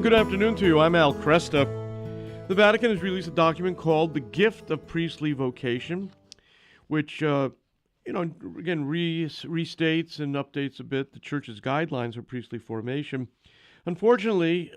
good afternoon to you. I'm Al Kresta. The Vatican has released a document called The Gift of Priestly Vocation, which, again, restates and updates a bit the Church's guidelines for priestly formation. Unfortunately,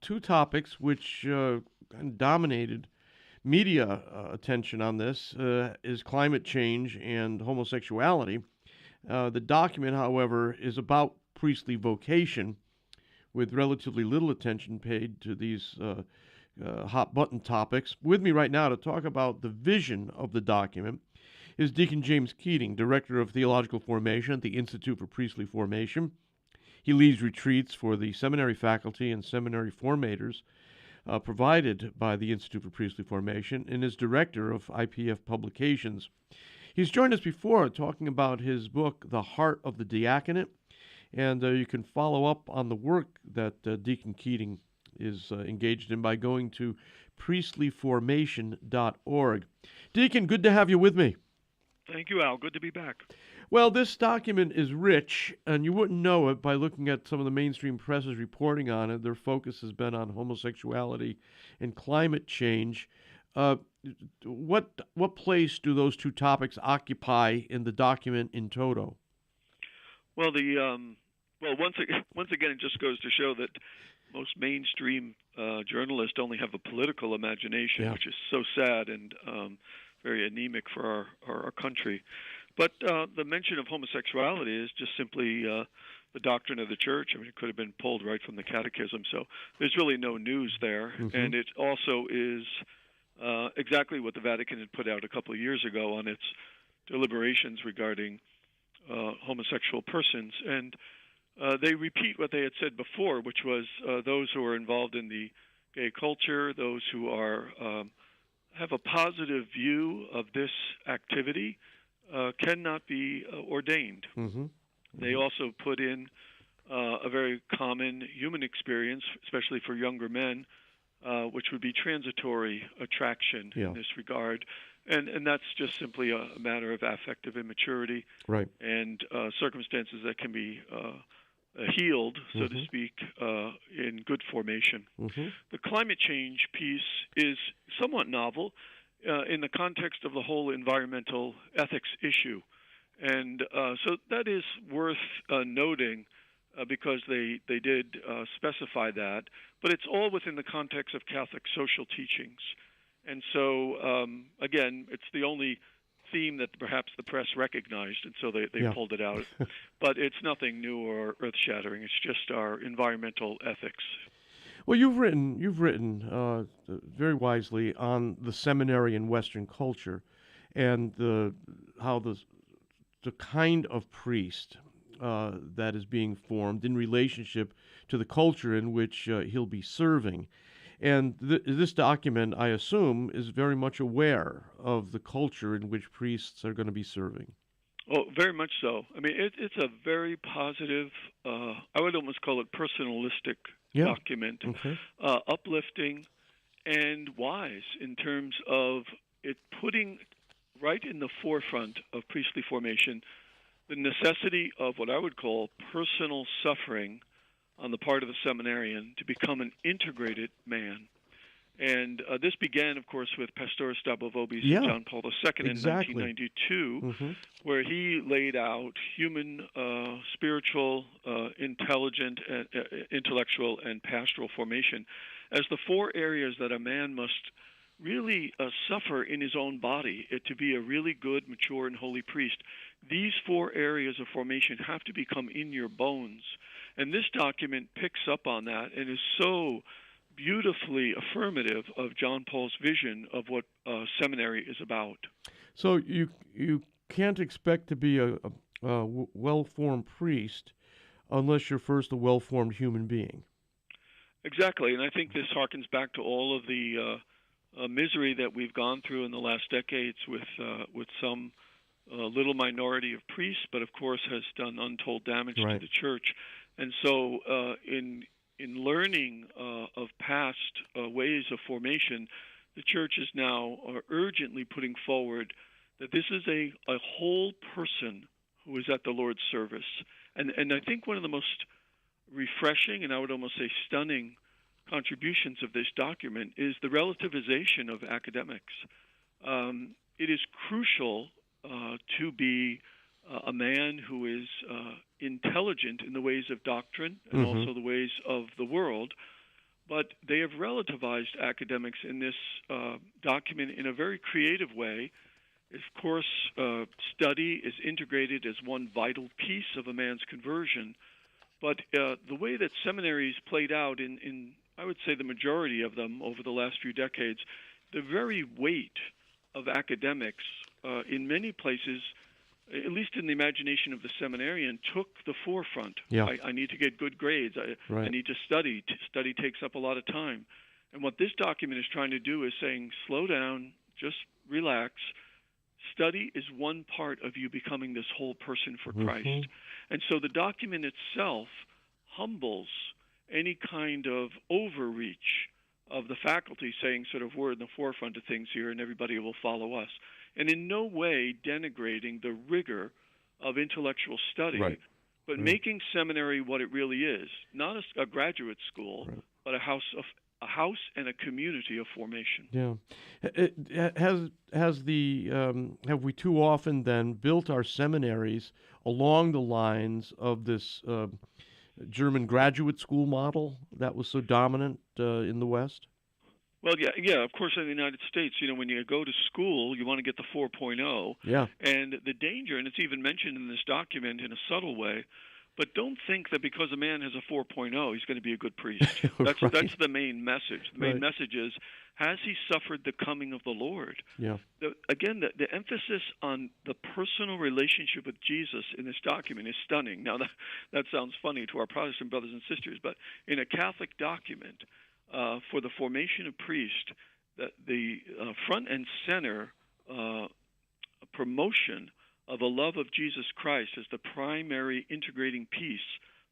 two topics which kind of dominated media attention on this is climate change and homosexuality. The document, however, is about priestly vocation, with relatively little attention paid to these hot-button topics. With me right now to talk about the vision of the document is Deacon James Keating, Director of Theological Formation at the Institute for Priestly Formation. He leads retreats for the seminary faculty and seminary formators provided by the Institute for Priestly Formation and is Director of IPF Publications. He's joined us before talking about his book, The Heart of the Diaconate, and you can follow up on the work that Deacon Keating is engaged in by going to priestlyformation.org. Deacon, good to have you with me. Thank you, Al. Good to be back. Well, this document is rich, and you wouldn't know it by looking at some of the mainstream press's reporting on it. Their focus has been on homosexuality and climate change. What place do those two topics occupy in the document in toto? Well, once again, it just goes to show that most mainstream journalists only have a political imagination, which is so sad and very anemic for our country. But the mention of homosexuality is just simply the doctrine of the Church. I mean, it could have been pulled right from the Catechism, so there's really no news there. Mm-hmm. And it also is exactly what the Vatican had put out a couple of years ago on its deliberations regarding homosexual persons, and they repeat what they had said before, which was those who are involved in the gay culture, those who are have a positive view of this activity, cannot be ordained. Mm-hmm. They also put in a very common human experience, especially for younger men, which would be transitory attraction in this regard. And that's just simply a matter of affective immaturity, right, and circumstances that can be healed, so to speak, in good formation. Mm-hmm. The climate change piece is somewhat novel in the context of the whole environmental ethics issue. And so that is worth noting because they did specify that. But it's all within the context of Catholic social teachings. And so, again, it's the only theme that perhaps the press recognized, and so they pulled it out. But it's nothing new or earth-shattering. It's just our environmental ethics. Well, you've written very wisely on the seminary in Western culture and how the kind of priest that is being formed in relationship to the culture in which he'll be serving. And this document, I assume, is very much aware of the culture in which priests are going to be serving. Oh, very much so. I mean, it's a very positive, I would almost call it personalistic document, uplifting and wise in terms of it putting right in the forefront of priestly formation the necessity of what I would call personal suffering on the part of the seminarian to become an integrated man. And this began, of course, with Pastor Stavrovobi's John Paul II in 1992, where he laid out human, spiritual, intelligent, intellectual, and pastoral formation as the four areas that a man must really suffer in his own body to be a really good, mature, and holy priest. These four areas of formation have to become in your bones. And this document picks up on that and is so beautifully affirmative of John Paul's vision of what seminary is about. So you can't expect to be a well-formed priest unless you're first a well-formed human being. Exactly, and I think this harkens back to all of the misery that we've gone through in the last decades with some little minority of priests, but of course has done untold damage to the church. And so in learning of past ways of formation, the church is now urgently putting forward that this is a whole person who is at the Lord's service. And I think one of the most refreshing and I would almost say stunning contributions of this document is the relativization of academics. It is crucial to be a man who is intelligent in the ways of doctrine and also the ways of the world, but they have relativized academics in this document in a very creative way. Of course, study is integrated as one vital piece of a man's conversion, but the way that seminaries played out in I would say the majority of them over the last few decades, the very weight of academics in many places, at least in the imagination of the seminarian, took the forefront. Yeah. I need to get good grades. I need to study. Study takes up a lot of time. And what this document is trying to do is saying, slow down, just relax. Study is one part of you becoming this whole person for Christ. And so the document itself humbles any kind of overreach of the faculty saying sort of we're in the forefront of things here and everybody will follow us. And in no way denigrating the rigor of intellectual study, but making seminary what it really is, not a graduate school, but a house and a community of formation. Yeah. Have we too often then built our seminaries along the lines of this German graduate school model that was so dominant in the West? Well, yeah. Of course, in the United States, when you go to school, you want to get the 4.0. Yeah. And the danger, and it's even mentioned in this document in a subtle way, but don't think that because a man has a 4.0, he's going to be a good priest. That's the main message. The main message is, has he suffered the coming of the Lord? Yeah. Again, the emphasis on the personal relationship with Jesus in this document is stunning. Now, that sounds funny to our Protestant brothers and sisters, but in a Catholic document for the formation of priest, the front and center promotion of a love of Jesus Christ as the primary integrating piece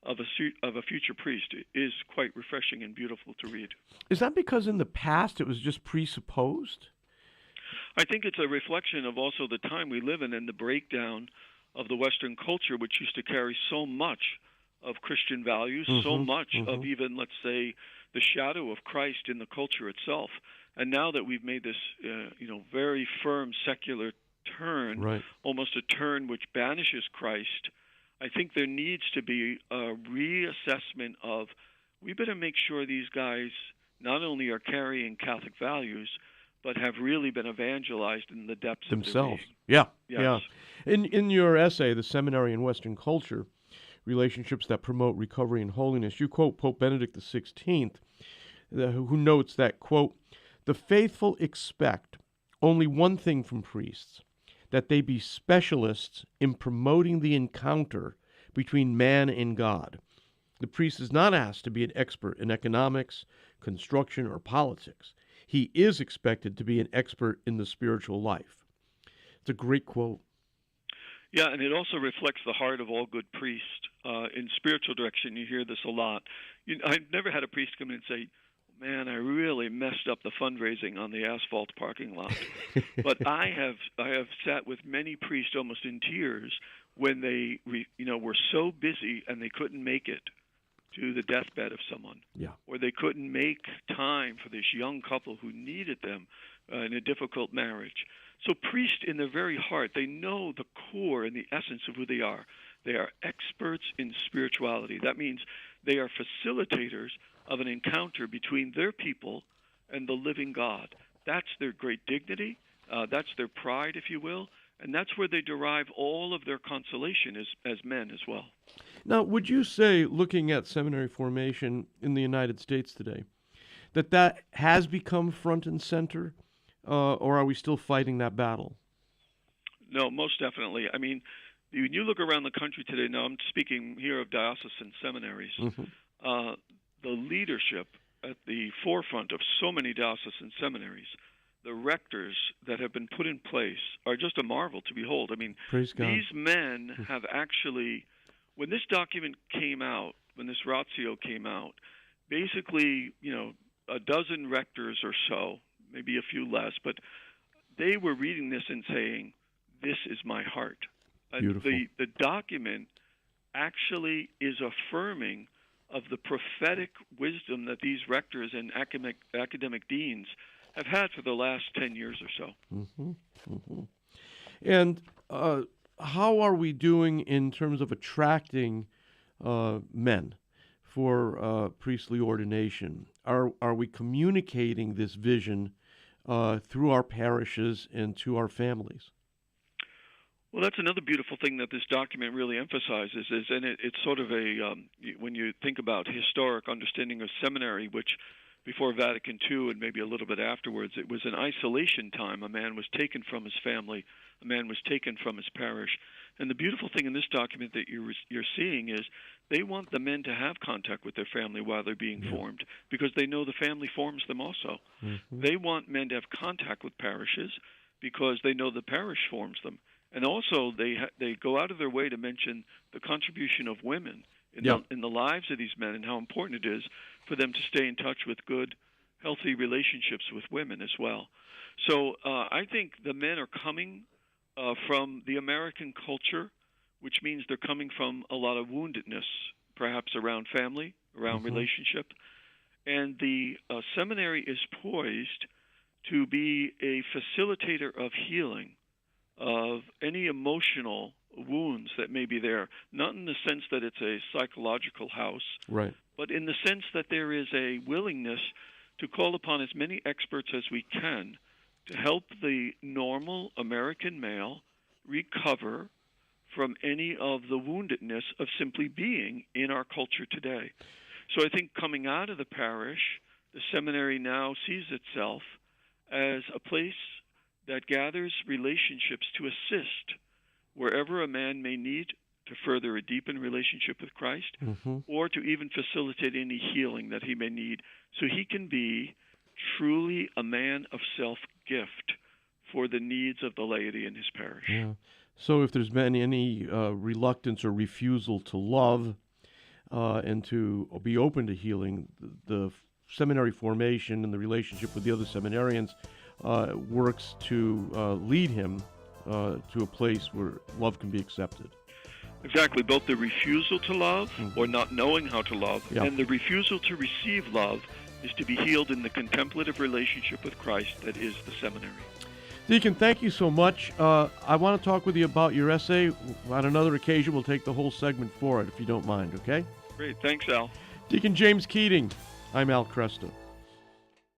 of a future priest is quite refreshing and beautiful to read. Is that because in the past it was just presupposed? I think it's a reflection of also the time we live in and the breakdown of the Western culture, which used to carry so much of Christian values, so much of even, let's say, the shadow of Christ in the culture itself. And now that we've made this, very firm secular turn, almost a turn which banishes Christ, I think there needs to be a reassessment of, we better make sure these guys not only are carrying Catholic values, but have really been evangelized in the depths themselves. Of their being. Yeah. In your essay, The Seminary and Western Culture, Relationships that Promote Recovery and Holiness, you quote Pope Benedict XVI, who notes that, quote, "The faithful expect only one thing from priests, that they be specialists in promoting the encounter between man and God. The priest is not asked to be an expert in economics, construction, or politics. He is expected to be an expert in the spiritual life." It's a great quote. Yeah, and it also reflects the heart of all good priests. In spiritual direction, you hear this a lot. I've never had a priest come in and say, "Man, I really messed up the fundraising on the asphalt parking lot." But I have sat with many priests almost in tears when they were so busy and they couldn't make it to the deathbed of someone, or they couldn't make time for this young couple who needed them in a difficult marriage. So priests, in their very heart, they know the core and the essence of who they are. They are experts in spirituality. That means they are facilitators of an encounter between their people and the living God. That's their great dignity. That's their pride, if you will. And that's where they derive all of their consolation as men as well. Now, would you say, looking at seminary formation in the United States today, that has become front and center, or are we still fighting that battle? No, most definitely. I mean, when you look around the country today, now I'm speaking here of diocesan seminaries, the leadership at the forefront of so many diocesan seminaries, the rectors that have been put in place are just a marvel to behold. I mean, Praise God. These men have actually, when this document came out, when this ratio came out, basically, a dozen rectors or so, maybe a few less, but they were reading this and saying, "This is my heart." Beautiful. The document actually is affirming of the prophetic wisdom that these rectors and academic deans have had for the last 10 years or so. Mm-hmm. Mm-hmm. And how are we doing in terms of attracting men for priestly ordination? Are we communicating this vision through our parishes and to our families? Well, that's another beautiful thing that this document really emphasizes, and it's sort of when you think about historic understanding of seminary, which before Vatican II and maybe a little bit afterwards, it was an isolation time. A man was taken from his family, a man was taken from his parish. And the beautiful thing in this document that you're seeing is they want the men to have contact with their family while they're being formed, because they know the family forms them also. Mm-hmm. They want men to have contact with parishes because they know the parish forms them. And also, they go out of their way to mention the contribution of women in the lives of these men and how important it is for them to stay in touch with good, healthy relationships with women as well. So I think the men are coming from the American culture, which means they're coming from a lot of woundedness, perhaps around family, around relationship. And the seminary is poised to be a facilitator of healing of any emotional wounds that may be there, not in the sense that it's a psychological house, right, but in the sense that there is a willingness to call upon as many experts as we can to help the normal American male recover from any of the woundedness of simply being in our culture today. So I think coming out of the parish, the seminary now sees itself as a place that gathers relationships to assist wherever a man may need to further a deepened relationship with Christ, or to even facilitate any healing that he may need, so he can be truly a man of self-gift for the needs of the laity in his parish. Yeah. So if there's been any reluctance or refusal to love and to be open to healing, the seminary formation and the relationship with the other seminarians works to lead him to a place where love can be accepted. Exactly. Both the refusal to love or not knowing how to love and the refusal to receive love is to be healed in the contemplative relationship with Christ that is the seminary. Deacon, thank you so much. I want to talk with you about your essay. On another occasion, we'll take the whole segment for it, if you don't mind, okay? Great. Thanks, Al. Deacon James Keating. I'm Al Kresta.